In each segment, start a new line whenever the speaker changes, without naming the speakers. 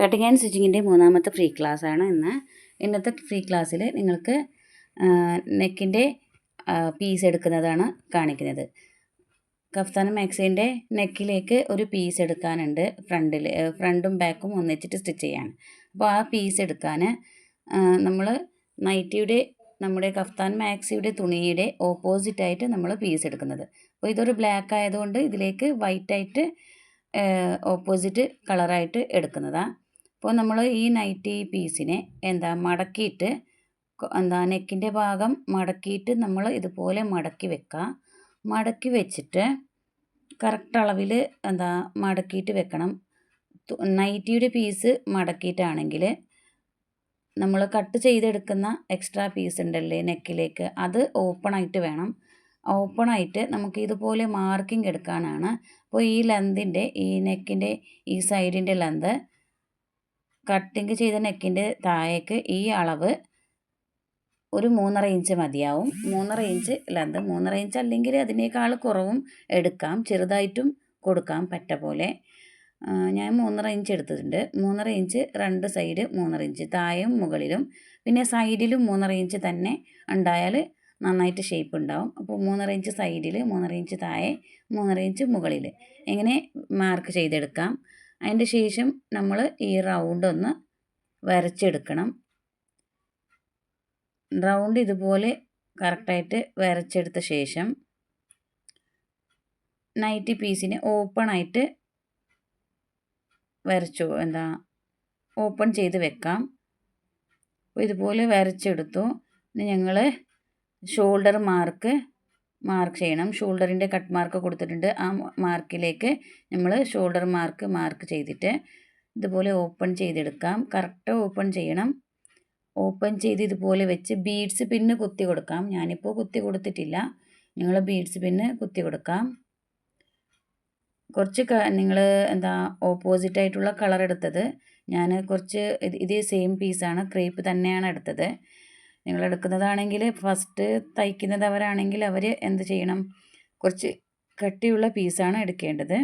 Cutting and സ്റ്റിച്ചിങ്ങിൻ്റെ മൂന്നാമത്തെ free ക്ലാസ്സാണ് ഇന്നത്തെ ഫ്രീ ക്ലാസ്സിൽ നിങ്ങൾക്ക് നെക്കിൻ്റെ പീസ് എടുക്കുന്നതാണ് കാണിക്കുന്നത്. കഫ്താൻ മാക്സിൻ്റെ നെക്കിലേക്ക് ഒരു പീസ് എടുക്കാനുണ്ട്. ഫ്രണ്ടും ബാക്കും ഒന്നിച്ചിട്ട് സ്റ്റിച്ച് ചെയ്യാൻ. അപ്പോൾ ആ പീസ് എടുക്കാൻ നമ്മൾ നമ്മുടെ കഫ്താൻ മാക്സിയുടെ തുണിയുടെ ഓപ്പോസിറ്റായിട്ട് നമ്മൾ പീസ് എടുക്കുന്നത്. അപ്പോൾ ഇതൊരു ബ്ലാക്ക് ആയതുകൊണ്ട് ഇതിലേക്ക് വൈറ്റായിട്ട് ഓപ്പോസിറ്റ് കളറായിട്ട് എടുക്കുന്നതാണ്. അപ്പോൾ നമ്മൾ ഈ നൈറ്റി പീസിനെ മടക്കിയിട്ട് നെക്കിൻ്റെ ഭാഗം മടക്കിയിട്ട് നമ്മൾ ഇതുപോലെ മടക്കി വെക്കുക. മടക്കി വെച്ചിട്ട് കറക്റ്റ് അളവിൽ മടക്കിയിട്ട് വെക്കണം. നൈറ്റിയുടെ പീസ് മടക്കിയിട്ടാണെങ്കിൽ നമ്മൾ കട്ട് ചെയ്തെടുക്കുന്ന എക്സ്ട്രാ പീസ് ഉണ്ടല്ലേ നെക്കിലേക്ക്, അത് ഓപ്പണായിട്ട് വേണം. ഓപ്പണായിട്ട് നമുക്ക് ഇതുപോലെ മാർക്കിംഗ് എടുക്കാനാണ്. അപ്പോൾ ഈ ലെന്തിൻ്റെ ഈ നെക്കിൻ്റെ ഈ സൈഡിൻ്റെ ലെന്ത് കട്ടിങ് ചെയ്ത നെക്കിൻ്റെ താഴേക്ക് ഈ അളവ് ഒരു 3.5 ഇഞ്ച് മതിയാവും. 3.5 ഇഞ്ച് ലെന്ത്, 3.5 ഇഞ്ച് അല്ലെങ്കിൽ അതിനേക്കാൾ കുറവും എടുക്കാം, ചെറുതായിട്ടും കൊടുക്കാം പറ്റ പോലെ. ഞാൻ 3.5 ഇഞ്ച് എടുത്തിട്ടുണ്ട്. 3.5 ഇഞ്ച് രണ്ട് സൈഡ് 3.5 ഇഞ്ച് താഴെയും മുകളിലും, പിന്നെ സൈഡിലും 3.5 ഇഞ്ച് തന്നെ ഉണ്ടായാൽ നന്നായിട്ട് ഷേപ്പ് ഉണ്ടാവും. അപ്പോൾ 3.5 ഇഞ്ച് സൈഡിൽ, 3.5 ഇഞ്ച് താഴെ, 3.5 ഇഞ്ച് മുകളിൽ എങ്ങനെ മാർക്ക് ചെയ്തെടുക്കാം. അതിൻ്റെ ശേഷം നമ്മൾ ഈ റൗണ്ട് ഒന്ന് വരച്ചെടുക്കണം. റൗണ്ട് ഇതുപോലെ കറക്റ്റായിട്ട് വരച്ചെടുത്ത ശേഷം നൈറ്റി പീസിനെ ഓപ്പണായിട്ട് ഓപ്പൺ ചെയ്ത് വെക്കാം. അപ്പോൾ ഇതുപോലെ വരച്ചെടുത്തു. ഇനി ഞങ്ങൾ ഷോൾഡർ മാർക്ക് ചെയ്യണം. ഷോൾഡറിൻ്റെ കട്ട് മാർക്ക് കൊടുത്തിട്ടുണ്ട്. ആ മാർക്കിലേക്ക് നമ്മൾ ഷോൾഡർ മാർക്ക് ചെയ്തിട്ട് ഇതുപോലെ ഓപ്പൺ ചെയ്തെടുക്കാം. കറക്റ്റ് ഓപ്പൺ ചെയ്യണം. ഓപ്പൺ ചെയ്ത് ഇതുപോലെ വെച്ച് ബീഡ്സ് പിന്ന് കുത്തി കൊടുക്കാം. ഞാനിപ്പോൾ കുത്തി കൊടുത്തിട്ടില്ല, നിങ്ങൾ ബീഡ്സ് പിന്ന് കുത്തി കൊടുക്കാം. കുറച്ച് നിങ്ങൾ ഓപ്പോസിറ്റായിട്ടുള്ള കളർ എടുത്തത്, ഞാൻ കുറച്ച് ഇത് സെയിം പീസാണ്, ക്രേപ്പ് തന്നെയാണ് എടുത്തത്. നിങ്ങൾ എടുക്കുന്നതാണെങ്കിൽ ഫസ്റ്റ് തയ്ക്കുന്നവരാണെങ്കിൽ അവർ എന്ത് ചെയ്യണം, കുറച്ച് കട്ടിയുള്ള പീസാണ് എടുക്കേണ്ടത്.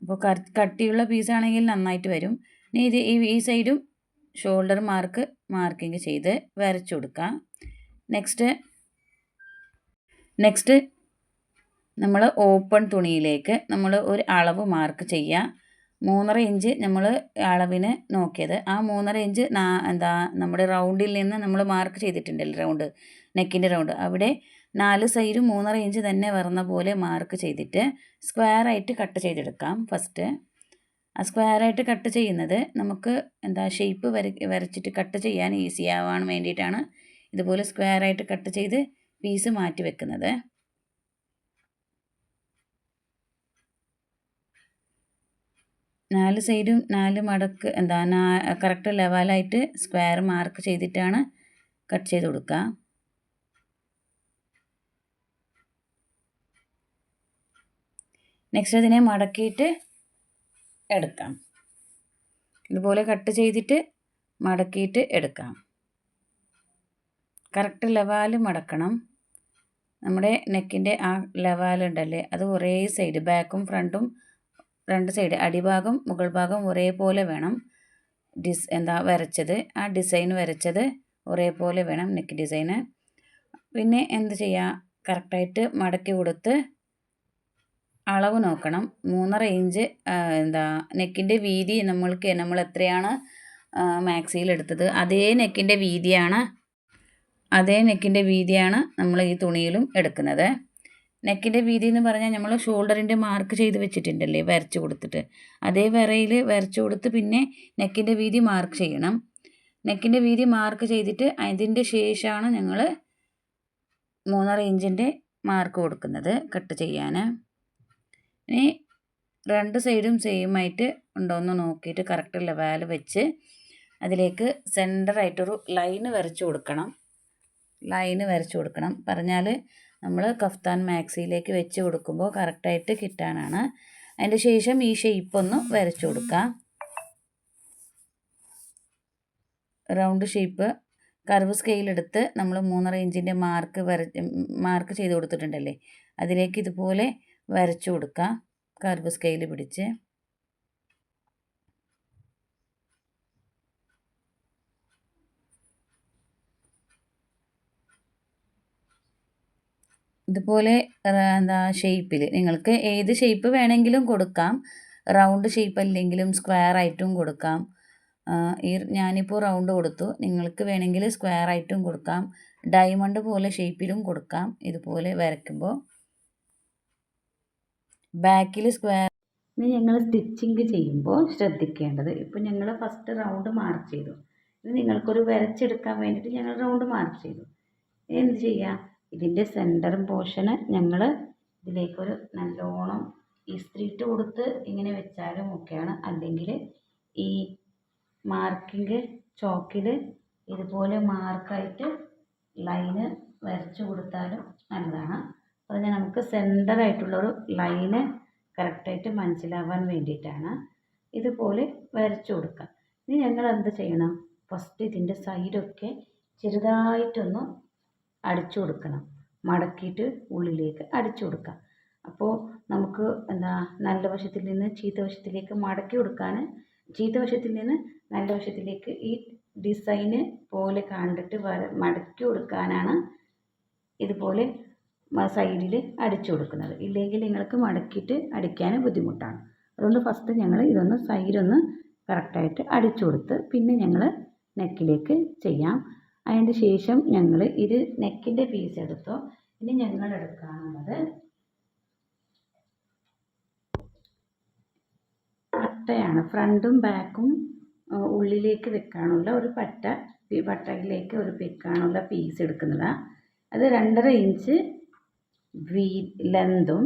അപ്പോൾ കട്ടിയുള്ള പീസാണെങ്കിൽ നന്നായിട്ട് വരും. ഇനി ഇത് ഈ സൈഡും ഷോൾഡർ മാർക്കിങ് ചെയ്ത് വരച്ചു കൊടുക്കാം. നെക്സ്റ്റ് നമ്മൾ ഓപ്പൺ തുണിയിലേക്ക് നമ്മൾ ഒരു അളവ് മാർക്ക് ചെയ്യുക. 3.5 ഇഞ്ച് നമ്മൾ അളവിന് നോക്കിയത്. ആ 3.5 ഇഞ്ച് നമ്മുടെ റൗണ്ടിൽ നിന്ന് നമ്മൾ മാർക്ക് ചെയ്തിട്ടുണ്ടല്ലോ, നെക്കിൻ്റെ റൗണ്ട്, അവിടെ 4 സൈഡും 3.5 ഇഞ്ച് തന്നെ വരുന്ന പോലെ മാർക്ക് ചെയ്തിട്ട് സ്ക്വയറായിട്ട് കട്ട് ചെയ്തെടുക്കാം. ഫസ്റ്റ് ആ സ്ക്വയറായിട്ട് കട്ട് ചെയ്യുന്നത് നമുക്ക് ഷേപ്പ് വരച്ചിട്ട് കട്ട് ചെയ്യാൻ ഈസി ആവാൻ വേണ്ടിയിട്ടാണ് ഇതുപോലെ സ്ക്വയറായിട്ട് കട്ട് ചെയ്ത് പീസ് മാറ്റി വെക്കുന്നത്. നാല് സൈഡും 4 മടക്ക് കറക്റ്റ് ലെവലായിട്ട് സ്ക്വയർ മാർക്ക് ചെയ്തിട്ടാണ് കട്ട് ചെയ്ത് കൊടുക്കുക. നെക്സ്റ്റ് അതിനെ മടക്കിയിട്ട് എടുക്കാം. ഇതുപോലെ കട്ട് ചെയ്തിട്ട് മടക്കിയിട്ട് എടുക്കാം. കറക്റ്റ് ലെവൽ മടക്കണം. നമ്മുടെ നെക്കിൻ്റെ ആ ലെവലുണ്ടല്ലേ, അത് ഒരേ സൈഡ് ബാക്കും ഫ്രണ്ടും രണ്ട് സൈഡ്, അടിഭാഗം മുകൾ ഭാഗം ഒരേപോലെ വേണം. വരച്ചത് ആ ഡിസൈൻ വരച്ചത് ഒരേപോലെ വേണം നെക്ക് ഡിസൈന്. പിന്നെ എന്ത് ചെയ്യുക, കറക്റ്റായിട്ട് മടക്കി കൊടുത്ത് അളവ് നോക്കണം. 3.5 ഇഞ്ച് നെക്കിൻ്റെ വീതി നമ്മൾ എത്രയാണ് മാക്സിയിൽ എടുത്തത് അതേ നെക്കിൻ്റെ വീതിയാണ് നമ്മൾ ഈ തുണിയിലും എടുക്കുന്നത്. നെക്കിൻ്റെ വീതി എന്ന് പറഞ്ഞാൽ നമ്മൾ ഷോൾഡറിൻ്റെ മാർക്ക് ചെയ്ത് വെച്ചിട്ടുണ്ടല്ലേ വരച്ചു കൊടുത്തിട്ട്, അതേ വരയിൽ വരച്ചു കൊടുത്ത് പിന്നെ നെക്കിൻ്റെ വീതി മാർക്ക് ചെയ്യണം. നെക്കിൻ്റെ വീതി മാർക്ക് ചെയ്തിട്ട് അതിൻ്റെ ശേഷമാണ് ഞങ്ങൾ 3.5 ഇഞ്ചിൻ്റെ മാർക്ക് കൊടുക്കുന്നത് കട്ട് ചെയ്യാൻ. ഇനി രണ്ട് സൈഡും സെയിം ആയിട്ട് ഉണ്ടോ എന്ന് നോക്കിയിട്ട് കറക്റ്റ് ലെവൽ വെച്ച് അതിലേക്ക് സെൻറ്ററായിട്ടൊരു ലൈന് വരച്ചു കൊടുക്കണം. പറഞ്ഞാൽ നമ്മൾ കഫ്താൻ മാക്സിയിലേക്ക് വെച്ച് കൊടുക്കുമ്പോൾ കറക്റ്റായിട്ട് കിട്ടാനാണ്. അതിൻ്റെ ശേഷം ഈ ഷേപ്പ് ഒന്ന് വരച്ചു കൊടുക്കാം. റൗണ്ട് ഷേപ്പ് കർവ് സ്കെയിലെടുത്ത് നമ്മൾ 3.5 ഇഞ്ചിൻ്റെ മാർക്ക് ചെയ്ത് കൊടുത്തിട്ടുണ്ടല്ലേ, അതിലേക്ക് ഇതുപോലെ വരച്ചു കൊടുക്കാം കർവ് സ്കെയിൽ പിടിച്ച്. ഇതുപോലെ എന്താ ഷേപ്പിൽ നിങ്ങൾക്ക് ഏത് ഷേപ്പ് വേണമെങ്കിലും കൊടുക്കാം. റൗണ്ട് ഷേപ്പ് അല്ലെങ്കിലും സ്ക്വയർ ആയിട്ടും കൊടുക്കാം. ഞാനിപ്പോൾ റൗണ്ട് കൊടുത്തു. നിങ്ങൾക്ക് വേണമെങ്കിൽ സ്ക്വയർ ആയിട്ടും കൊടുക്കാം. ഡയമണ്ട് പോലെ ഷേപ്പിലും കൊടുക്കാം. ഇതുപോലെ വരയ്ക്കുമ്പോൾ ബാക്കിൽ സ്ക്വയർ. ഇനി ഞങ്ങൾ സ്റ്റിച്ചിങ് ചെയ്യുമ്പോൾ ശ്രദ്ധിക്കേണ്ടത്, ഇപ്പോൾ ഞങ്ങൾ ഫസ്റ്റ് റൗണ്ട് മാർക്ക് ചെയ്തു. ഇത് നിങ്ങൾക്കൊരു വരച്ചെടുക്കാൻ വേണ്ടിയിട്ട് ഞങ്ങൾ റൗണ്ട് മാർക്ക് ചെയ്തു. എന്ത് ചെയ്യുക, ഇതിൻ്റെ സെൻറ്റർ പോർഷന് ഞങ്ങൾ ഇതിലേക്കൊരു നല്ലോണം ഇസ്ത്രിയിട്ട് കൊടുത്ത് ഇങ്ങനെ വെച്ചാലും ഓക്കെയാണ്. അല്ലെങ്കിൽ ഈ മാർക്കിങ് ചോക്കിൽ ഇതുപോലെ മാർക്കായിട്ട് ലൈന് വരച്ചു കൊടുത്താലും നല്ലതാണ്. അതിന് നമുക്ക് സെൻറ്ററായിട്ടുള്ളൊരു ലൈന് കറക്റ്റായിട്ട് മനസ്സിലാവാൻ വേണ്ടിയിട്ടാണ് ഇതുപോലെ വരച്ചു കൊടുക്കുക. ഇനി ഞങ്ങൾ എന്ത് ചെയ്യണം, ഫസ്റ്റ് ഇതിൻ്റെ സൈഡൊക്കെ ചെറുതായിട്ടൊന്ന് അടിച്ചു കൊടുക്കണം. മടക്കിയിട്ട് ഉള്ളിലേക്ക് അടിച്ചു കൊടുക്കുക. അപ്പോൾ നമുക്ക് നല്ല വശത്തിൽ നിന്ന് ചീത്ത വശത്തിലേക്ക് മടക്കി കൊടുക്കാൻ, ചീത്ത വശത്തിൽ നിന്ന് നല്ല വശത്തിലേക്ക് ഈ ഡിസൈന് പോലെ കണ്ടിട്ട് മടക്കി കൊടുക്കാനാണ് ഇതുപോലെ സൈഡിൽ അടിച്ചു കൊടുക്കുന്നത്. ഇല്ലെങ്കിൽ നിങ്ങൾക്ക് മടക്കിയിട്ട് അടിക്കാൻ ബുദ്ധിമുട്ടാണ്. അതുകൊണ്ട് ഫസ്റ്റ് ഞങ്ങൾ ഇതൊന്ന് സൈഡൊന്ന് കറക്റ്റായിട്ട് അടിച്ചു കൊടുത്ത് പിന്നെ ഞങ്ങൾ നെക്കിലേക്ക് ചെയ്യാം. അതിന് ശേഷം ഞങ്ങൾ ഇത് നെക്കിൻ്റെ പീസ് എടുത്തോ. ഇനി ഞങ്ങൾ എടുക്കാനുള്ളത് പട്ടയാണ്. ഫ്രണ്ടും ബാക്കും ഉള്ളിലേക്ക് വെക്കാനുള്ള ഒരു പട്ടയിലേക്ക് ഒരു വെക്കാനുള്ള പീസ് എടുക്കുന്നതാണ്. അത് 2.5 ഇഞ്ച് ലെന്തും,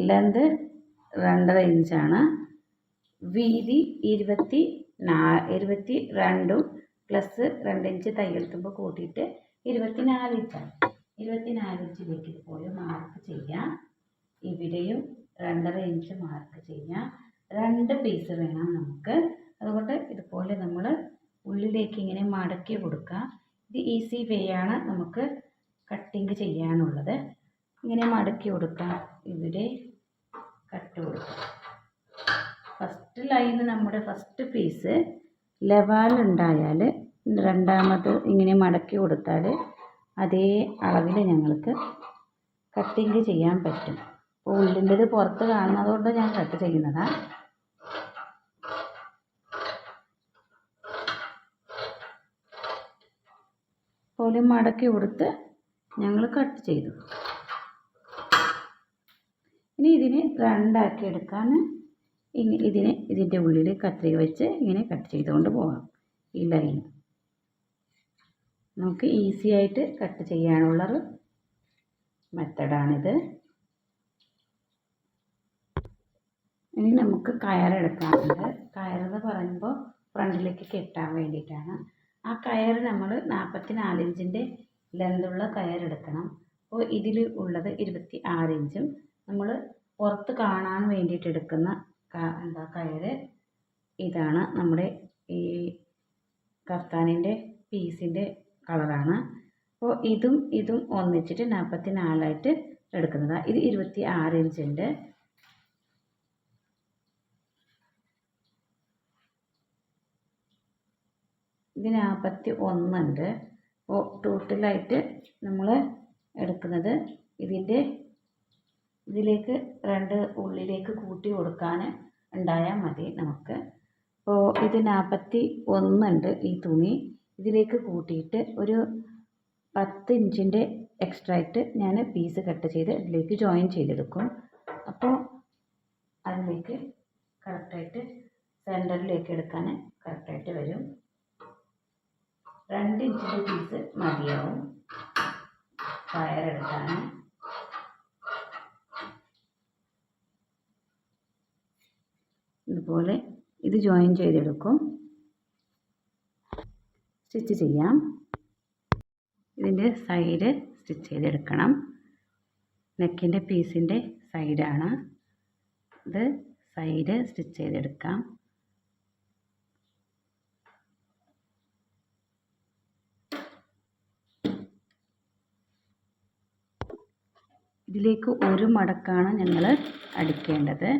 ലെന്ത് 2.5 ഇഞ്ചാണ്. വീതി 22 പ്ലസ് 2 ഇഞ്ച് തയ്യൽ തുമ്പ് കൂട്ടിയിട്ട് 24 ഇഞ്ചാണ്. 24 ഇഞ്ചിലേക്ക് ഇതുപോലെ മാർക്ക് ചെയ്യാം. ഇവിടെയും 2.5 ഇഞ്ച് മാർക്ക് ചെയ്യാം. 2 പീസ് വേണം നമുക്ക്. അതുകൊണ്ട് ഇതുപോലെ നമ്മൾ ഉള്ളിലേക്ക് ഇങ്ങനെ മടക്കി കൊടുക്കുക. ഇത് ഈസി വേ ആണ് നമുക്ക് കട്ടിങ് ചെയ്യാനുള്ളത്. ഇങ്ങനെ മടക്കി കൊടുക്കാം. ഇവിടെ കട്ട് കൊടുക്കാം. ഫസ്റ്റ് ലൈന് നമ്മുടെ ഫസ്റ്റ് പീസ് ലെവലുണ്ടായാൽ രണ്ടാമത് ഇങ്ങനെ മടക്കി കൊടുത്താൽ അതേ അളവിൽ ഞങ്ങൾക്ക് കട്ടിങ് ചെയ്യാൻ പറ്റും. അപ്പോൾ ഉള്ളിൻ്റെത് പുറത്ത് കാണുന്നതുകൊണ്ട് ഞാൻ കട്ട് ചെയ്യുന്നതാണ്. പോലെ മടക്കി കൊടുത്ത് ഞങ്ങൾ കട്ട് ചെയ്തു. ഇനി ഇതിനെ രണ്ടാക്കി എടുക്കാൻ ഇതിൻ്റെ ഉള്ളിൽ കത്രിക വെച്ച് ഇങ്ങനെ കട്ട് ചെയ്തുകൊണ്ട് പോകാം. ഈ ലൈൻ നമുക്ക് ഈസി ആയിട്ട് കട്ട് ചെയ്യാനുള്ളൊരു മെത്തഡാണിത്. ഇനി നമുക്ക് കയറെടുക്കാറുണ്ട്. കയറെന്ന് പറയുമ്പോൾ ഫ്രണ്ടിലേക്ക് കെട്ടാൻ വേണ്ടിയിട്ടാണ്. ആ കയർ നമ്മൾ 44 ഇഞ്ചിൻ്റെ ലെന്തുള്ള കയറെടുക്കണം. അപ്പോൾ ഇതിൽ ഉള്ളത് 26 ഇഞ്ചും നമ്മൾ പുറത്ത് കാണാൻ വേണ്ടിയിട്ട് എടുക്കുന്ന കയറ് ഇതാണ്. നമ്മുടെ ഈ കഫ്താനിൻ്റെ പീസിൻ്റെ കളറാണ്. അപ്പോൾ ഇതും ഒന്നിച്ചിട്ട് 44 എടുക്കുന്നതാണ്. ഇത് 26 ഇഞ്ചുണ്ട്. ഇത് 41 ഉണ്ട്. അപ്പോൾ ടോട്ടലായിട്ട് നമ്മൾ എടുക്കുന്നത് ഇതിലേക്ക് 2 ഉള്ളിലേക്ക് കൂട്ടി കൊടുക്കാൻ ഉണ്ടായാൽ മതി നമുക്ക്. അപ്പോൾ ഇത് 41 ഉണ്ട് ഈ തുണി. ഇതിലേക്ക് കൂട്ടിയിട്ട് ഒരു 10 ഇഞ്ചിൻ്റെ എക്സ്ട്രാ ആയിട്ട് ഞാൻ പീസ് കട്ട് ചെയ്ത് ഇതിലേക്ക് ജോയിൻ ചെയ്തെടുക്കും. അപ്പോൾ അതിലേക്ക് കറക്റ്റായിട്ട് സെൻറ്ററിലേക്ക് എടുക്കാൻ കറക്റ്റായിട്ട് വരും. 2 ഇഞ്ചിൻ്റെ പീസ് മതിയാവും കയറെടുക്കാൻ. ഇതുപോലെ ഇത് ജോയിൻ ചെയ്തെടുക്കും. സ്റ്റിച്ച് ചെയ്യാം. ഇതിൻ്റെ സൈഡ് സ്റ്റിച്ച് ചെയ്തെടുക്കണം. നെക്കിൻ്റെ പീസിൻ്റെ സൈഡാണ് ഇത്. സൈഡ് സ്റ്റിച്ച് ചെയ്തെടുക്കാം. ഇതിലേക്ക് ഒരു മടക്കാണ് ഞങ്ങൾ അടിക്കേണ്ടത്.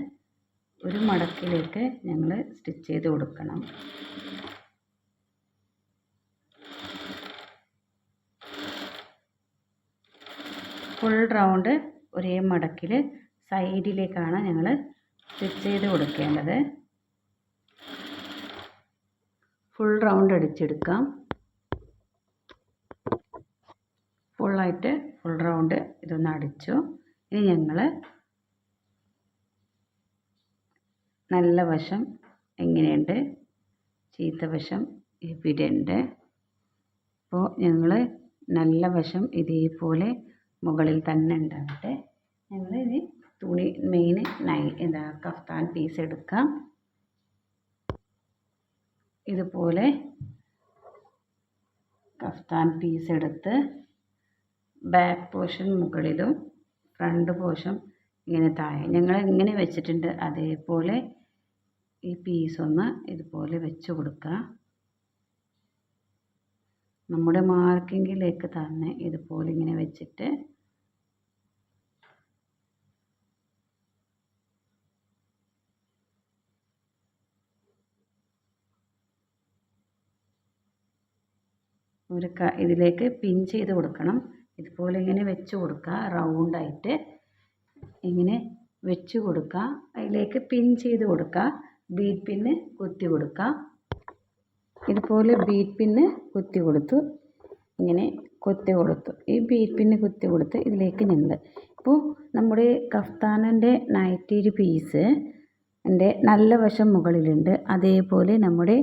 ഒരു മടക്കിലേക്ക് ഞങ്ങൾ സ്റ്റിച്ച് ചെയ്ത് കൊടുക്കണം. ഫുൾ റൗണ്ട് ഒരേ മടക്കിൽ സൈഡിലേക്കാണ് ഞങ്ങൾ സ്റ്റിച്ച് ചെയ്ത് കൊടുക്കേണ്ടത്. ഫുൾ റൗണ്ട് അടിച്ചെടുക്കാം. ഫുള്ളായിട്ട് ഫുൾ റൗണ്ട് ഇതൊന്ന് അടിച്ചു. ഇനി ഞങ്ങൾ നല്ല വശം എങ്ങനെയുണ്ട്, ചീത്ത വശം എവിടെയുണ്ട്. അപ്പോൾ ഞങ്ങൾ നല്ല വശം ഇതേപോലെ മുകളിൽ തന്നെ ഉണ്ടാകട്ടെ. ഞങ്ങൾ ഇനി തുണി മെയിൻ കഫ്താൻ പീസ് എടുക്കാം. ഇതുപോലെ കഫ്താൻ പീസ് എടുത്ത് ബാക്ക് പോർഷൻ മുകളിലും ഫ്രണ്ട് പോർഷൻ ഇങ്ങനെ താഴെ ഞങ്ങൾ എങ്ങനെ വെച്ചിട്ടുണ്ട് അതേപോലെ ഈ പീസൊന്ന് ഇതുപോലെ വെച്ച് കൊടുക്കുക. നമ്മുടെ മാർക്കിങ്ങിലേക്ക് തന്നെ ഇതുപോലെ ഇങ്ങനെ വെച്ചിട്ട് ഇതിലേക്ക് പിൻ ചെയ്ത് കൊടുക്കണം. ഇതുപോലെ ഇങ്ങനെ വെച്ച് കൊടുക്കുക. റൗണ്ടായിട്ട് ഇങ്ങനെ വെച്ച് കൊടുക്കുക. അതിലേക്ക് പിൻ ചെയ്ത് കൊടുക്കുക. ബീഡ് പിന്ന് കുത്തി കൊടുക്കുക. ഇതുപോലെ ബീഡ് പിന്ന് കുത്തി കൊടുത്തു. ഇങ്ങനെ കുത്തി കൊടുത്തു. ഈ ബീഡ് പിന്ന് കുത്തി കൊടുത്ത് ഇതിലേക്ക് ഞങ്ങൾ ഇപ്പോൾ നമ്മുടെ കഫ്താനിൻ്റെ നൈറ്റി പീസ് എൻ്റെ നല്ല വശം മുകളിലുണ്ട്. അതേപോലെ നമ്മുടെ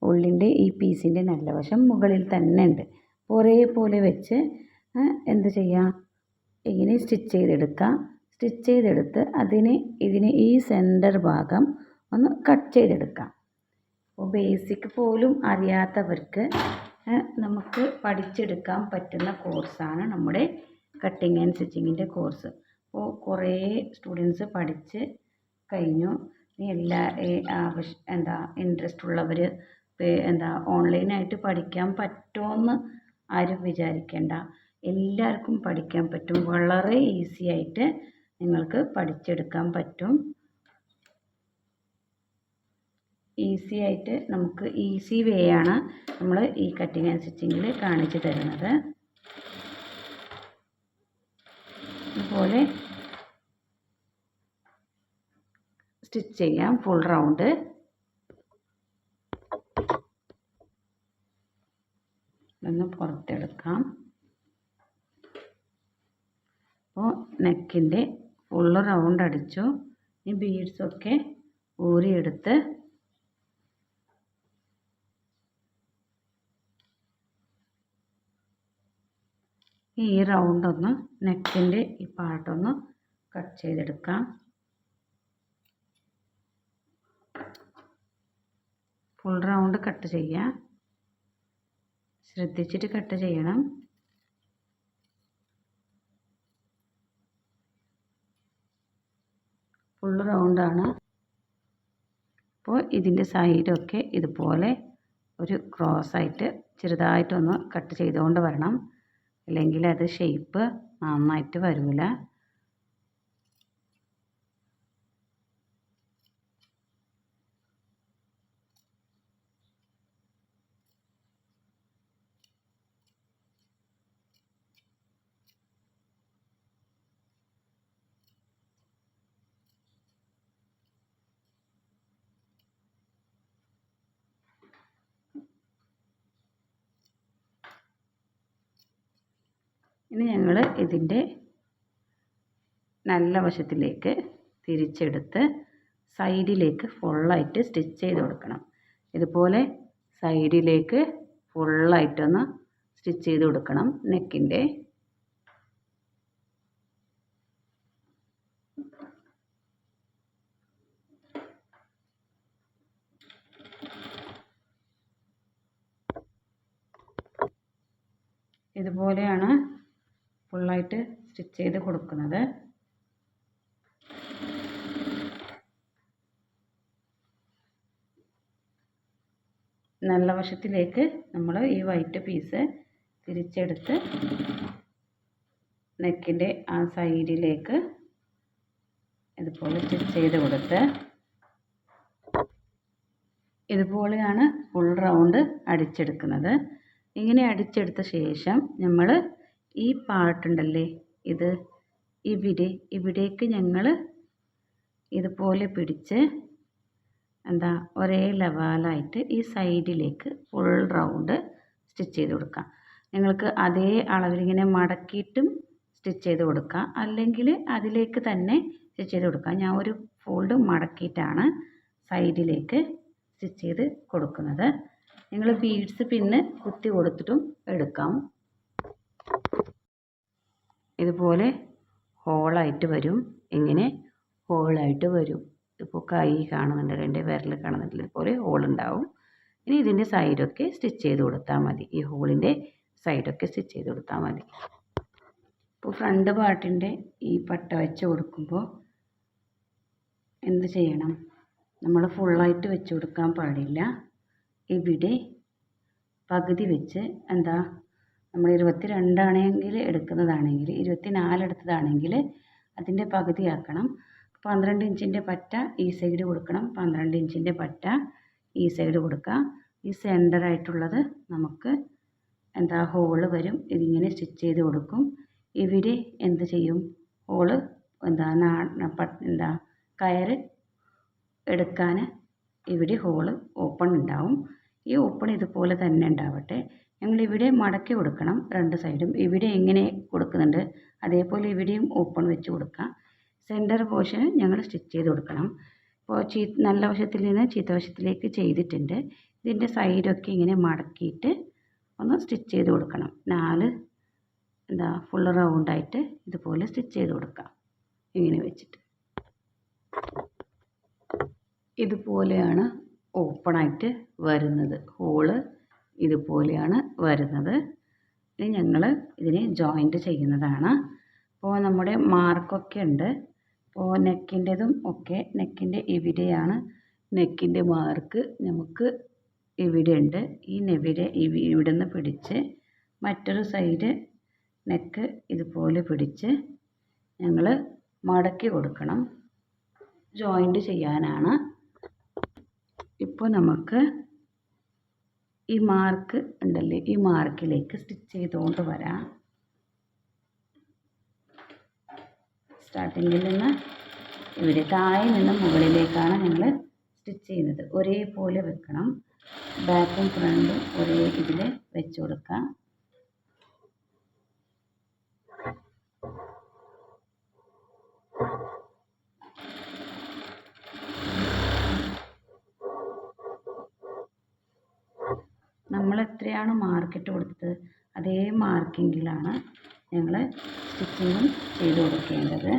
ഉള്ളിൻ്റെ ഈ പീസിൻ്റെ നല്ല വശം മുകളിൽ തന്നെ ഉണ്ട്. ഒരേപോലെ വെച്ച് എന്ത് ചെയ്യാം, ഇങ്ങനെ സ്റ്റിച്ച് ചെയ്തെടുക്കുക. സ്റ്റിച്ച് ചെയ്തെടുത്ത് ഇതിന് ഈ സെൻറ്റർ ഭാഗം ഒന്ന് കട്ട് ചെയ്തെടുക്കാം. അപ്പോൾ ബേസിക് പോലും അറിയാത്തവർക്ക് നമുക്ക് പഠിച്ചെടുക്കാൻ പറ്റുന്ന കോഴ്സാണ് നമ്മുടെ കട്ടിങ് ആൻഡ് സ്റ്റിച്ചിങ്ങിൻ്റെ കോഴ്സ്. അപ്പോൾ കുറേ സ്റ്റുഡൻസ് പഠിച്ച് കഴിഞ്ഞു. എല്ലാ ഇൻട്രസ്റ്റ് ഉള്ളവർ ഓൺലൈനായിട്ട് പഠിക്കാൻ പറ്റുമെന്ന് ആരും വിചാരിക്കേണ്ട. എല്ലാവർക്കും പഠിക്കാൻ പറ്റും. വളരെ ഈസി ആയിട്ട് നിങ്ങൾക്ക് പഠിച്ചെടുക്കാൻ പറ്റും. ഈസി ആയിട്ട് നമുക്ക് ഈസി വേ ആണ് നമ്മൾ ഈ കട്ടിങ് ആൻഡ് സ്റ്റിച്ചിങ്ങിൽ കാണിച്ചു തരുന്നത്. അതുപോലെ സ്റ്റിച്ച് ചെയ്യാം. ഫുൾ റൗണ്ട് ഒന്ന് പുറത്തെടുക്കാം. അപ്പോൾ നെക്കിൻ്റെ ഫുൾ റൗണ്ട് അടിച്ചു. ഈ ബീഡ്സൊക്കെ ഊരിയെടുത്ത് ഈ റൗണ്ടൊന്ന് നെക്കിൻ്റെ ഈ പാർട്ടൊന്ന് കട്ട് ചെയ്തെടുക്കാം. ഫുൾ റൗണ്ട് കട്ട് ചെയ്യാം. ശ്രദ്ധിച്ചിട്ട് കട്ട് ചെയ്യണം. ഫുൾ റൗണ്ടാണ്. അപ്പോൾ ഇതിൻ്റെ സൈഡൊക്കെ ഇതുപോലെ ഒരു ക്രോസായിട്ട് ചെറുതായിട്ടൊന്ന് കട്ട് ചെയ്തുകൊണ്ട് വരണം. അല്ലെങ്കിൽ അത് ഷേപ്പ് നന്നായിട്ട് വരില്ല. ഇനി ഞങ്ങൾ ഇതിൻ്റെ നല്ല വശത്തിലേക്ക് തിരിച്ചെടുത്ത് സൈഡിലേക്ക് ഫുള്ളായിട്ട് സ്റ്റിച്ച് ചെയ്ത് കൊടുക്കണം. ഇതുപോലെ സൈഡിലേക്ക് ഫുള്ളായിട്ടൊന്ന് സ്റ്റിച്ച് ചെയ്ത് കൊടുക്കണം നെക്കിൻ്റെ. ഇതുപോലെയാണ് ഫുള്ളായിട്ട് സ്റ്റിച്ച് ചെയ്ത് കൊടുക്കുന്നത്. നല്ല വശത്തിലേക്ക് നമ്മൾ ഈ വൈറ്റ് പീസ് തിരിച്ചെടുത്ത് നെക്കിൻ്റെ ആ സൈഡിലേക്ക് ഇതുപോലെ സ്റ്റിച്ച് ചെയ്ത് കൊടുത്ത് ഇതുപോലെയാണ് ഫുൾ റൗണ്ട് അടിച്ചെടുക്കുന്നത്. ഇങ്ങനെ അടിച്ചെടുത്ത ശേഷം നമ്മൾ ഈ പാർട്ടുണ്ടല്ലേ, ഇത് ഇവിടേക്ക് ഞങ്ങൾ ഇതുപോലെ പിടിച്ച് ഒരേ ലെവലായിട്ട് ഈ സൈഡിലേക്ക് ഫുൾ റൗണ്ട് സ്റ്റിച്ച് ചെയ്ത് കൊടുക്കാം. നിങ്ങൾക്ക് അതേ അളവിലിങ്ങനെ മടക്കിയിട്ടും സ്റ്റിച്ച് ചെയ്ത് കൊടുക്കാം, അല്ലെങ്കിൽ അതിലേക്ക് തന്നെ സ്റ്റിച്ച് ചെയ്ത് കൊടുക്കാം. ഞാൻ ഒരു ഫോൾഡ് മടക്കിയിട്ടാണ് സൈഡിലേക്ക് സ്റ്റിച്ച് ചെയ്ത് കൊടുക്കുന്നത്. നിങ്ങൾ ബീഡ്സ് പിന്ന് കുത്തി കൊടുത്തിട്ടും എടുക്കാം. ഇതുപോലെ ഹോളായിട്ട് വരും, ഇങ്ങനെ ഹോളായിട്ട് വരും. ഇപ്പോൾ കൈ കാണുന്നുണ്ട്, എൻ്റെ വിരൽ കാണുന്നുണ്ട്, ഇതുപോലെ ഹോളുണ്ടാവും. ഇനി ഇതിൻ്റെ സൈഡൊക്കെ സ്റ്റിച്ച് ചെയ്ത് കൊടുത്താൽ മതി. ഈ ഹോളിൻ്റെ സൈഡൊക്കെ സ്റ്റിച്ച് ചെയ്ത് കൊടുത്താൽ മതി. ഇപ്പോൾ ഫ്രണ്ട് പാർട്ടിൻ്റെ ഈ പട്ട വെച്ച് കൊടുക്കുമ്പോൾ എന്ത് ചെയ്യണം, നമ്മൾ ഫുള്ളായിട്ട് വെച്ച് കൊടുക്കാൻ പാടില്ല. ഇവിടെ പകുതി വെച്ച് നമ്മൾ 22 ആണെങ്കിൽ എടുക്കുന്നതാണെങ്കിൽ 24 എടുത്തതാണെങ്കിൽ അതിൻ്റെ പകുതിയാക്കണം. 12 ഇഞ്ചിൻ്റെ പറ്റ ഈ സൈഡ് കൊടുക്കണം, 12 ഇഞ്ചിൻ്റെ പറ്റ ഈ സൈഡ് കൊടുക്കുക. ഈ സെൻറ്ററായിട്ടുള്ളത് നമുക്ക് ഹോള് വരും. ഇതിങ്ങനെ സ്റ്റിച്ച് ചെയ്ത് കൊടുക്കും. ഇവിടെ എന്ത് ചെയ്യും, ഹോള് കയറ് എടുക്കാൻ ഇവിടെ ഹോള് ഓപ്പൺ ഉണ്ടാവും. ഈ ഓപ്പൺ ഇതുപോലെ തന്നെ ഉണ്ടാവട്ടെ. ഞങ്ങളിവിടെ മടക്കി കൊടുക്കണം 2 സൈഡും. ഇവിടെ എങ്ങനെ കൊടുക്കുന്നുണ്ട് അതേപോലെ ഇവിടെയും ഓപ്പൺ വെച്ച് കൊടുക്കാം. സെൻറ്റർ പോർഷന് ഞങ്ങൾ സ്റ്റിച്ച് ചെയ്ത് കൊടുക്കണം. ഇപ്പോൾ നല്ല വശത്തിൽ നിന്ന് ചീത്ത വശത്തിലേക്ക് ചെയ്തിട്ടുണ്ട്. ഇതിൻ്റെ സൈഡൊക്കെ ഇങ്ങനെ മടക്കിയിട്ട് ഒന്ന് സ്റ്റിച്ച് ചെയ്ത് കൊടുക്കണം. 4 ഫുൾ റൗണ്ടായിട്ട് ഇതുപോലെ സ്റ്റിച്ച് ചെയ്ത് കൊടുക്കാം. ഇങ്ങനെ വെച്ചിട്ട് ഇതുപോലെയാണ് ഓപ്പണായിട്ട് വരുന്നത്. ഹോള് ഇതുപോലെയാണ് വരുന്നത്. ഇനി ഞങ്ങൾ ഇതിനെ ജോയിൻറ്റ് ചെയ്യുന്നതാണ്. അപ്പോൾ നമ്മുടെ മാർക്കൊക്കെ ഉണ്ട്. അപ്പോൾ നെക്കിൻ്റെതും ഒക്കെ നെക്കിൻ്റെ ഇവിടെയാണ് നെക്കിൻ്റെ മാർക്ക്. നമുക്ക് ഇവിടെ ഉണ്ട്. ഈ ഇവിടെ നിന്ന് പിടിച്ച് മറ്റൊരു സൈഡ് നെക്ക് ഇതുപോലെ പിടിച്ച് ഞങ്ങൾ മടക്കി കൊടുക്കണം. ജോയിൻറ്റ് ചെയ്യാനാണ്. ഇപ്പോൾ നമുക്ക് ഈ മാർക്ക് ഉണ്ടല്ലേ, ഈ മാർക്കിലേക്ക് സ്റ്റിച്ച് ചെയ്തുകൊണ്ട് വരാം. സ്റ്റാർട്ടിങ്ങിൽ നിന്ന് ഇവിടെ താഴെ നിന്ന് മുകളിലേക്കാണ് ഞങ്ങൾ സ്റ്റിച്ച് ചെയ്യുന്നത്. ഒരേപോലെ വെക്കണം. ബാക്കും ഫ്രണ്ടും ഒരേ ഇതിൽ വെച്ച് കൊടുക്കാം. നമ്മൾ എത്രയാണ് മാർക്കിട്ട് കൊടുത്തത് അതേ മാർക്കിങ്ങിലാണ് ഞങ്ങൾ സ്റ്റിച്ചിങ്ങും ചെയ്ത് കൊടുക്കേണ്ടത്.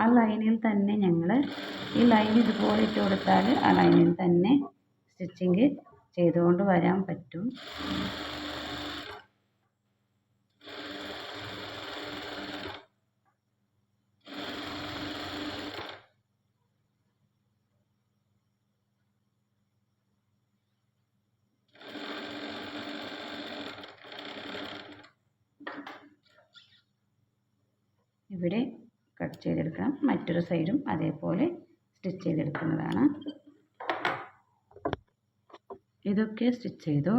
ആ ലൈനിൽ തന്നെ ഞങ്ങൾ ഈ ലൈൻ ഇതുപോലെ ഇട്ട് കൊടുത്താൽ ആ ലൈനിൽ തന്നെ സ്റ്റിച്ചിങ് ചെയ്തുകൊണ്ട് വരാൻ പറ്റും. ഇവിടെ കട്ട് ചെയ്തെടുക്കണം. മറ്റൊരു സൈഡും അതേപോലെ സ്റ്റിച്ച് ചെയ്തെടുക്കുന്നതാണ്. ഇതൊക്കെ സ്റ്റിച്ച് ചെയ്തു.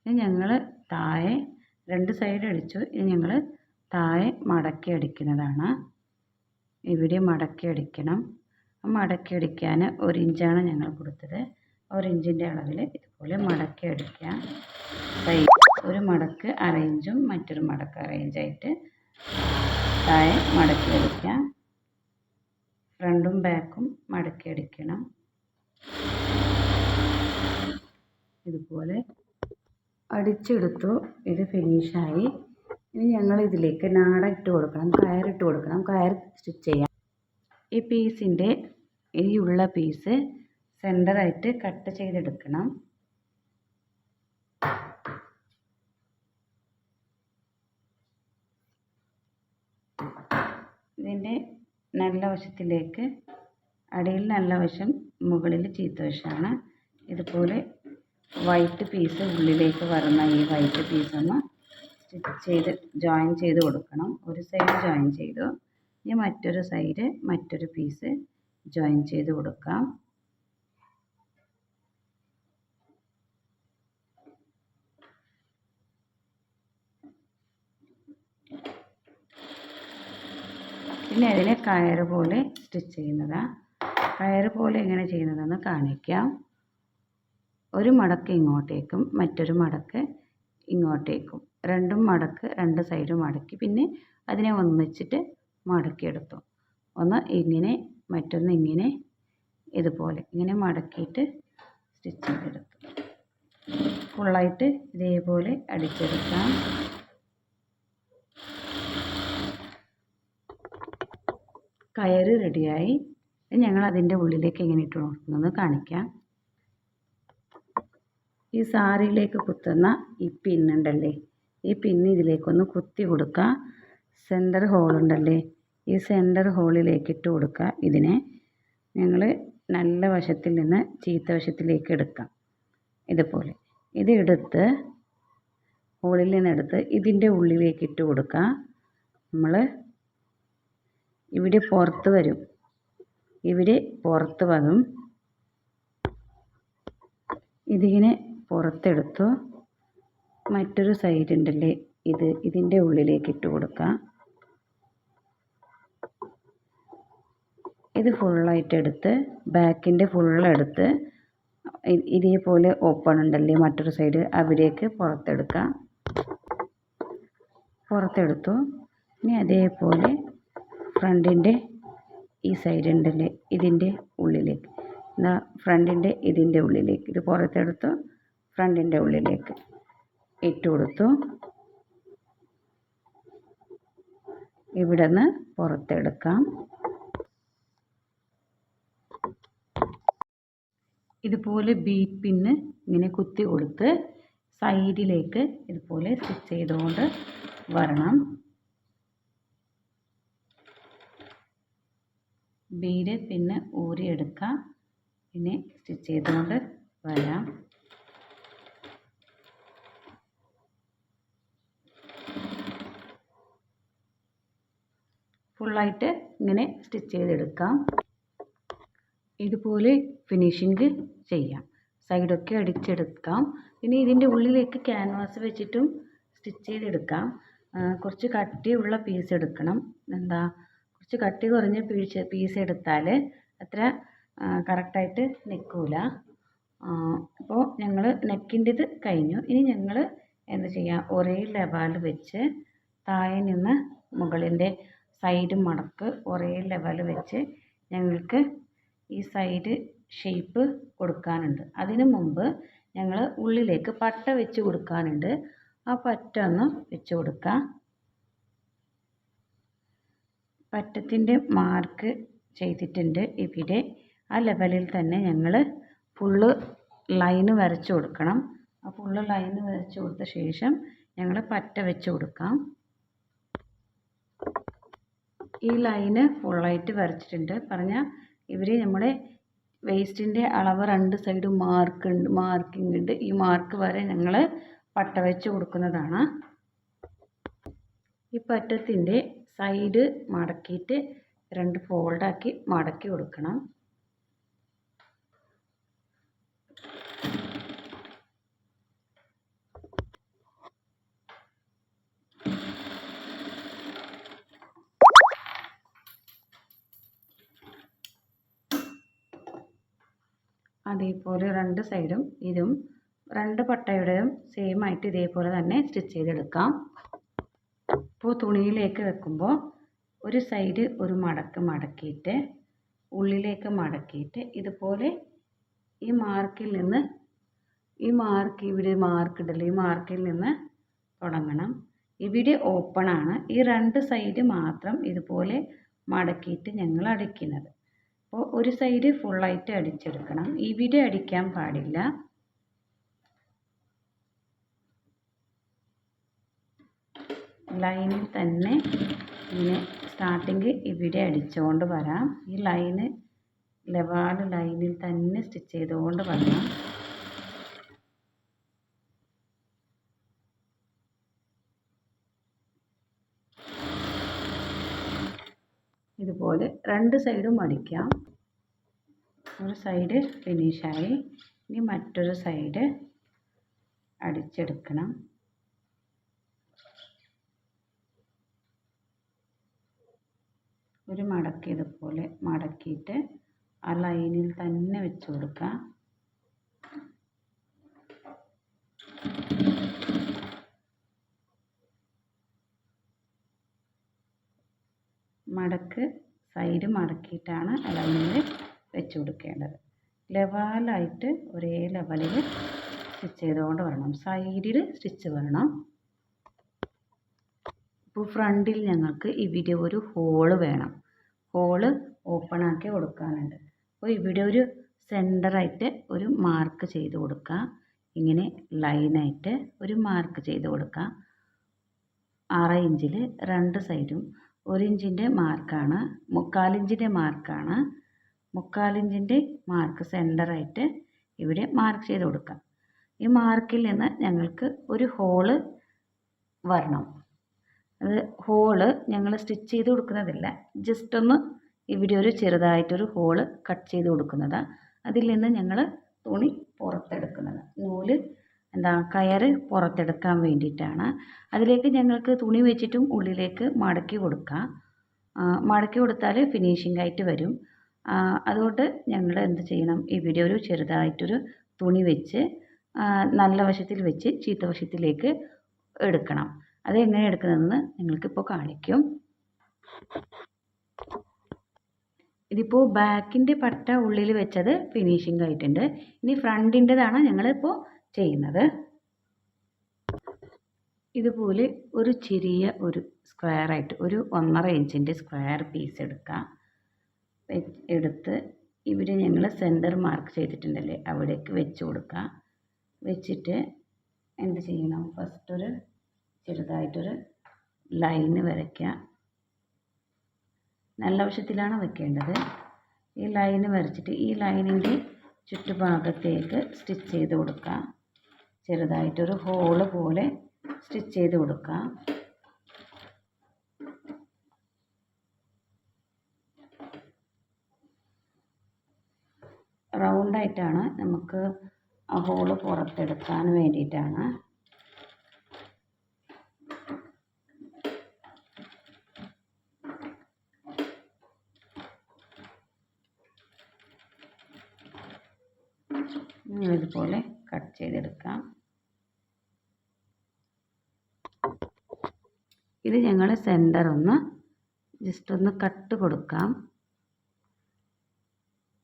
ഇനി ഞങ്ങൾ താഴെ 2 സൈഡ് അടിച്ചു. ഇനി ഞങ്ങൾ താഴെ മടക്കി അടിക്കുന്നതാണ്. ഇവിടെ മടക്കി അടിക്കണം. മടക്കി അടിക്കാൻ 1 ഇഞ്ചാണ് ഞങ്ങൾ കൊടുത്തത്. 1 ഇഞ്ചിൻ്റെ അളവിൽ ഇതുപോലെ മടക്കി അടിക്കുക. സൈഡ് ഒരു മടക്ക് 1/2 ഇഞ്ചും മറ്റൊരു മടക്ക് 1/2 ഇഞ്ചായിട്ട് താഴെ മടക്കി അടിക്കുക. ഫ്രണ്ടും ബാക്കും മടക്കി അടിക്കണം. ഇതുപോലെ അടിച്ചെടുത്തു. ഇത് ഫിനിഷായി. ഇനി ഞങ്ങൾ ഇതിലേക്ക് നാട ഇട്ട് കൊടുക്കണം, കയറിട്ട് കൊടുക്കണം. കയർ സ്റ്റിച്ച് ചെയ്യാം. ഈ പീസിൻ്റെ ഈ ഉള്ള പീസ് സെൻറ്ററായിട്ട് കട്ട് ചെയ്തെടുക്കണം. ഇതിൻ്റെ നല്ല വശത്തിലേക്ക് അടിയിൽ നല്ല വശം മുകളിൽ ചീത്ത വശമാണ്. ഇതുപോലെ വൈറ്റ് പീസ് ഉള്ളിലേക്ക് വരുന്ന ഈ വൈറ്റ് പീസൊന്ന് സ്റ്റിച്ച് ചെയ്ത് ജോയിൻ ചെയ്ത് കൊടുക്കണം. ഒരു സൈഡ് ജോയിൻ ചെയ്തു. ഇനി മറ്റൊരു സൈഡ് മറ്റൊരു പീസ് ജോയിൻ ചെയ്ത് കൊടുക്കാം. പിന്നെ അതിനെ കയറ് പോലെ സ്റ്റിച്ച് ചെയ്യുന്നതാണ്. കയറ് പോലെ എങ്ങനെ ചെയ്യുന്നതെന്ന് കാണിക്കാം. ഒരു മടക്ക് ഇങ്ങോട്ടേക്കും മറ്റൊരു മടക്ക് ഇങ്ങോട്ടേക്കും, രണ്ടും മടക്ക് രണ്ട് സൈഡും മടക്കി പിന്നെ അതിനെ ഒന്നിച്ചിട്ട് മടക്കിയെടുത്തു. ഒന്ന് ഇങ്ങനെ മറ്റൊന്ന് ഇങ്ങനെ, ഇതുപോലെ ഇങ്ങനെ മടക്കിയിട്ട് സ്റ്റിച്ച് ചെയ്തെടുത്തു. ഫുള്ളായിട്ട് ഇതേപോലെ അടിച്ചെടുക്കാം. കയറ് റെഡിയായി. ഞങ്ങൾ അതിൻ്റെ ഉള്ളിലേക്ക് എങ്ങനെ ഇട്ട് കൊടുക്കുന്നത് കാണിക്കാം. ഈ സാരിയിലേക്ക് കുത്തുന്ന ഈ പിന്നുണ്ടല്ലേ, ഈ പിന്ന് ഇതിലേക്കൊന്ന് കുത്തി കൊടുക്കുക. സെൻറ്റർ ഹോളുണ്ടല്ലേ, ഈ സെൻറ്റർ ഹോളിലേക്ക് ഇട്ട് കൊടുക്കുക. ഇതിനെ ഞങ്ങൾ നല്ല വശത്തിൽ നിന്ന് ചീത്ത വശത്തിലേക്ക് എടുക്കാം. ഇതുപോലെ ഇത് എടുത്ത് ഹോളിൽ നിന്നെടുത്ത് ഇതിൻ്റെ ഉള്ളിലേക്ക് ഇട്ട് കൊടുക്കുക. നമ്മൾ ഇവിടെ പുറത്ത് വരും, ഇവിടെ പുറത്ത് വരും. ഇതിങ്ങനെ പുറത്തെടുത്തു. മറ്റൊരു സൈഡ് ഉണ്ടല്ലേ, ഇതിൻ്റെ ഉള്ളിലേക്ക് ഇട്ട് കൊടുക്കാം. ഇത് ഫുള്ളായിട്ട് എടുത്ത് ബാക്കിൻ്റെ ഫുള്ളെടുത്ത് ഇതേപോലെ ഓപ്പൺ ഉണ്ടല്ലേ മറ്റൊരു സൈഡ്, അവിടേക്ക് പുറത്തെടുക്കാം. പുറത്തെടുത്തു. ഇനി അതേപോലെ ഫ്രണ്ടിൻ്റെ ഈ സൈഡ് ഉണ്ടല്ലേ, ഇതിൻ്റെ ഉള്ളിലേക്ക്, ഫ്രണ്ടിൻ്റെ ഇതിൻ്റെ ഉള്ളിലേക്ക്, ഇത് പുറത്തെടുത്തു ഫ്രണ്ടിൻ്റെ ഉള്ളിലേക്ക് ഇട്ട് കൊടുത്തു. ഇവിടെ നിന്ന് പുറത്തെടുക്കാം. ഇതുപോലെ ബീറ്റ് പിന്ന് ഇങ്ങനെ കുത്തി കൊടുത്ത് സൈഡിലേക്ക് ഇതുപോലെ സ്റ്റിച്ച് ചെയ്തുകൊണ്ട് വരണം. ബീഡ് പിന്നെ ഊരിയെടുക്കാം. പിന്നെ സ്റ്റിച്ച് ചെയ്തുകൊണ്ട് വരാം. ഫുള്ളായിട്ട് ഇങ്ങനെ സ്റ്റിച്ച് ചെയ്തെടുക്കാം. ഇതുപോലെ ഫിനിഷിങ് ചെയ്യാം. സൈഡൊക്കെ അടിച്ചെടുക്കാം. പിന്നെ ഇതിൻ്റെ ഉള്ളിലേക്ക് ക്യാൻവാസ് വെച്ചിട്ടും സ്റ്റിച്ച് ചെയ്തെടുക്കാം. കുറച്ച് കട്ടിയുള്ള പീസ് എടുക്കണം. കുറച്ച് കട്ടി കുറഞ്ഞ പീസ് എടുത്താൽ അത്ര കറക്റ്റായിട്ട് നിൽക്കില്ല. അപ്പോൾ ഞങ്ങൾ നെക്കിൻ്റെത് കഴിഞ്ഞു. ഇനി ഞങ്ങൾ എന്താ ചെയ്യുക, ഒരേ ലെവൽ വെച്ച് താഴെ നിന്ന് മുകളിൻ്റെ സൈഡ് മടക്ക് ഒരേ ലെവൽ വെച്ച് ഞങ്ങൾക്ക് ഈ സൈഡ് ഷേപ്പ് കൊടുക്കാനുണ്ട്. അതിനു മുമ്പ് ഞങ്ങൾ ഉള്ളിലേക്ക് പട്ട വെച്ച് കൊടുക്കാനുണ്ട്. ആ പട്ട ഒന്ന് വെച്ച് കൊടുക്കാം. പട്ടത്തിൻ്റെ മാർക്ക് ചെയ്തിട്ടുണ്ട് ഇവിടെ. ആ ലെവലിൽ തന്നെ ഞങ്ങൾ ഫുള്ള് ലൈന് വരച്ച് കൊടുക്കണം. ആ ഫുള്ള് ലൈന് വരച്ച് കൊടുത്ത ശേഷം ഞങ്ങൾ പട്ട വെച്ച് കൊടുക്കാം. ഈ ലൈന് ഫുള്ളായിട്ട് വരച്ചിട്ടുണ്ട്. പറഞ്ഞാൽ ഇവർ നമ്മുടെ വേസ്റ്റിൻ്റെ അളവ് രണ്ട് സൈഡ് മാർക്കിംഗ് ഉണ്ട്. ഈ മാർക്ക് വരെ ഞങ്ങൾ പട്ട വെച്ച് കൊടുക്കുന്നതാണ്. ഈ പറ്റത്തിൻ്റെ സൈഡ് മടക്കിയിട്ട് രണ്ട് ഫോൾഡാക്കി മടക്കി കൊടുക്കണം. അതേപോലെ രണ്ട് സൈഡും ഇതും രണ്ട് പട്ടയുടെയും സെയിം ആയിട്ട് ഇതേപോലെ തന്നെ സ്റ്റിച്ച് ചെയ്തെടുക്കാം. ഇപ്പോൾ തുണിയിലേക്ക് വെക്കുമ്പോൾ ഒരു സൈഡ് ഒരു മടക്ക് മടക്കിയിട്ട് ഉള്ളിലേക്ക് മടക്കിയിട്ട് ഇതുപോലെ ഈ മാർക്കിൽ നിന്ന് ഇവിടെ മാർക്ക് ഉണ്ടല്ലോ, ഈ മാർക്കിൽ നിന്ന് തുടങ്ങണം. ഇവിടെ ഓപ്പൺ ആണ്. ഈ രണ്ട് സൈഡ് മാത്രം ഇതുപോലെ മടക്കിയിട്ട് ഞങ്ങൾ അടിക്കുന്നത്. അപ്പോൾ ഒരു സൈഡ് ഫുള്ളായിട്ട് അടിച്ചെടുക്കണം. ഇവിടെ അടിക്കാൻ പാടില്ല. ലൈനിൽ തന്നെ ഇങ്ങനെ സ്റ്റാർട്ടിങ് ഇവിടെ അടിച്ചുകൊണ്ട് വരാം. ഈ ലൈന് ലൈനിൽ തന്നെ സ്റ്റിച്ച് ചെയ്തുകൊണ്ട് വരാം. ഇതുപോലെ രണ്ട് സൈഡും അടിക്കാം. ഒരു സൈഡ് ഫിനിഷായി. ഇനി മറ്റൊരു സൈഡ് അടിച്ചെടുക്കണം. ഒരു മടക്ക് ഇതുപോലെ മടക്കിയിട്ട് ആ ലൈനിൽ തന്നെ വെച്ച് കൊടുക്കുക. മടക്ക് സൈഡ് മടക്കിയിട്ടാണ് ലൈനിൽ വെച്ച് കൊടുക്കേണ്ടത്. ലെവലായിട്ട് ഒരേ ലെവലിൽ സ്റ്റിച്ച് ചെയ്തുകൊണ്ട് വരണം. സൈഡിൽ സ്റ്റിച്ച് വരണം. ഇപ്പോൾ ഫ്രണ്ടിൽ ഞങ്ങൾക്ക് ഇവിടെ ഒരു ഹോള് വേണം. ഹോള് ഓപ്പൺ ആക്കി കൊടുക്കാനുണ്ട്. അപ്പോൾ ഇവിടെ ഒരു സെൻറ്ററായിട്ട് ഒരു മാർക്ക് ചെയ്ത് കൊടുക്കുക. ഇങ്ങനെ ലൈനായിട്ട് ഒരു മാർക്ക് ചെയ്ത് കൊടുക്കുക. 6 ഇഞ്ചിൽ 2 സൈഡും 1 ഇഞ്ചിൻ്റെ മാർക്കാണ്, 3/4 ഇഞ്ചിൻ്റെ മാർക്കാണ്. 3/4 ഇഞ്ചിൻ്റെ മാർക്ക് സെൻറ്ററായിട്ട് ഇവിടെ മാർക്ക് ചെയ്ത് കൊടുക്കാം. ഈ മാർക്കിൽ നിന്ന് ഞങ്ങൾക്ക് ഒരു ഹോള് വരണം. അത് ഹോള് ഞങ്ങൾ സ്റ്റിച്ച് ചെയ്ത് കൊടുക്കുന്നതില്ല, ജസ്റ്റ് ഒന്ന് ഇവിടെ ഒരു ചെറുതായിട്ടൊരു ഹോള് കട്ട് ചെയ്ത് കൊടുക്കുന്നതാണ്. അതിൽ നിന്ന് ഞങ്ങൾ തുണി പുറത്തെടുക്കുന്നത്, നൂല് കയറ് പുറത്തെടുക്കാൻ വേണ്ടിയിട്ടാണ്. അതിലേക്ക് ഞങ്ങൾക്ക് തുണി വെച്ചിട്ടും ഉള്ളിലേക്ക് മടക്കി കൊടുക്കാം. മടക്കി കൊടുത്താൽ ഫിനിഷിംഗ് ആയിട്ട് വരും. അതുകൊണ്ട് ഞങ്ങൾ എന്ത് ചെയ്യണം, ഇവിടെ ഒരു ചെറുതായിട്ടൊരു തുണി വെച്ച് നല്ല വശത്തിൽ വെച്ച് ചീത്ത വശത്തിലേക്ക് എടുക്കണം. അത് എങ്ങനെ എടുക്കുന്നതെന്ന് നിങ്ങൾക്കിപ്പോൾ കാണിക്കും. ഇതിപ്പോൾ ബാക്കിൻ്റെ പട്ട ഉള്ളിൽ വെച്ചത് ഫിനിഷിംഗ് ആയിട്ടുണ്ട്. ഇനി ഫ്രണ്ടിൻ്റെതാണ് ഞങ്ങളിപ്പോൾ ചെയ്യുന്നത്. ഇതുപോലെ ഒരു ചെറിയ ഒരു സ്ക്വയറായിട്ട് ഒരു 1.5 ഇഞ്ചിൻ്റെ സ്ക്വയർ പീസ് എടുക്കാം. എടുത്ത് ഇവിടെ ഞങ്ങൾ സെൻറ്റർ മാർക്ക് ചെയ്തിട്ടുണ്ടല്ലേ, അവിടേക്ക് വെച്ച് കൊടുക്കുക. വെച്ചിട്ട് എന്ത് ചെയ്യണം, ഫസ്റ്റ് ഒരു ചെറുതായിട്ടൊരു ലൈന് വരയ്ക്കുക. നല്ല വശത്തിലാണ് വെക്കേണ്ടത്. ഈ ലൈന് വരച്ചിട്ട് ഈ ലൈനിൻ്റെ ചുറ്റുഭാഗത്തേക്ക് സ്റ്റിച്ച് ചെയ്ത് കൊടുക്കുക. ചെറുതായിട്ടൊരു ഹോള് പോലെ സ്റ്റിച്ച് ചെയ്ത് കൊടുക്കുക. റൗണ്ടായിട്ടാണ്, നമുക്ക് ആ ഹോള് പുറത്തെടുക്കാൻ വേണ്ടിയിട്ടാണ്. ഇതുപോലെ കട്ട് ചെയ്തെടുക്കാം. ഇത് ഞങ്ങൾ സെൻറ്റർ ഒന്ന് ജസ്റ്റ് ഒന്ന് കട്ട് കൊടുക്കാം.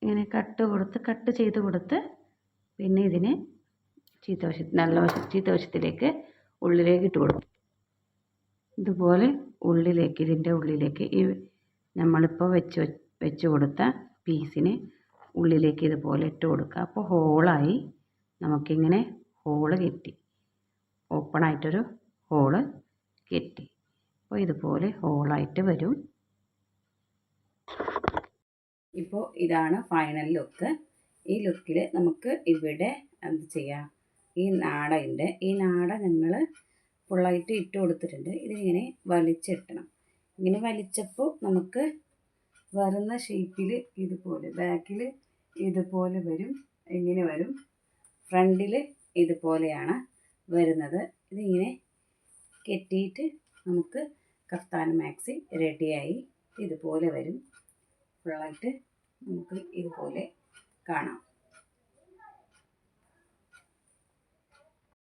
ഇങ്ങനെ കട്ട് ചെയ്ത് കൊടുത്ത് പിന്നെ ഇതിനെ ചീത്ത വശത്തിലേക്ക് ഉള്ളിലേക്ക് ഇട്ട് കൊടുക്കും. ഇതുപോലെ ഉള്ളിലേക്ക്, ഇതിൻ്റെ ഉള്ളിലേക്ക് ഈ നമ്മളിപ്പോൾ വെച്ച് കൊടുത്ത പീസിനെ ഉള്ളിലേക്ക് ഇതുപോലെ ഇട്ട് കൊടുക്കുക. അപ്പോൾ ഹോളായി, നമുക്കിങ്ങനെ ഹോള് കിട്ടി, ഓപ്പണായിട്ടൊരു ഹോള് കിട്ടി. അപ്പോൾ ഇതുപോലെ ഹോളായിട്ട് വരും. ഇപ്പോൾ ഇതാണ് ഫൈനൽ ലുക്ക്. ഈ ലുക്കിൽ നമുക്ക് ഇവിടെ എന്ത് ചെയ്യാം, ഈ നാടയുണ്ട്, ഈ നാട ഞങ്ങൾ ഫുള്ളായിട്ട് ഇട്ട് കൊടുത്തിട്ടുണ്ട്. ഇതിങ്ങനെ വലിച്ചിട്ടണം. ഇങ്ങനെ വലിച്ചപ്പോൾ നമുക്ക് വരുന്ന ഷേപ്പിൽ ഇതുപോലെ ബാക്കിൽ ഇതുപോലെ വരും, ഇങ്ങനെ വരും. ഫ്രണ്ടിൽ ഇതുപോലെയാണ് വരുന്നത്. ഇതിങ്ങനെ കെട്ടിയിട്ട് നമുക്ക് കഫ്താൻ മാക്സി റെഡിയായി ഇതുപോലെ വരും. ഫുള്ളായിട്ട് നമുക്ക് ഇതുപോലെ കാണാം.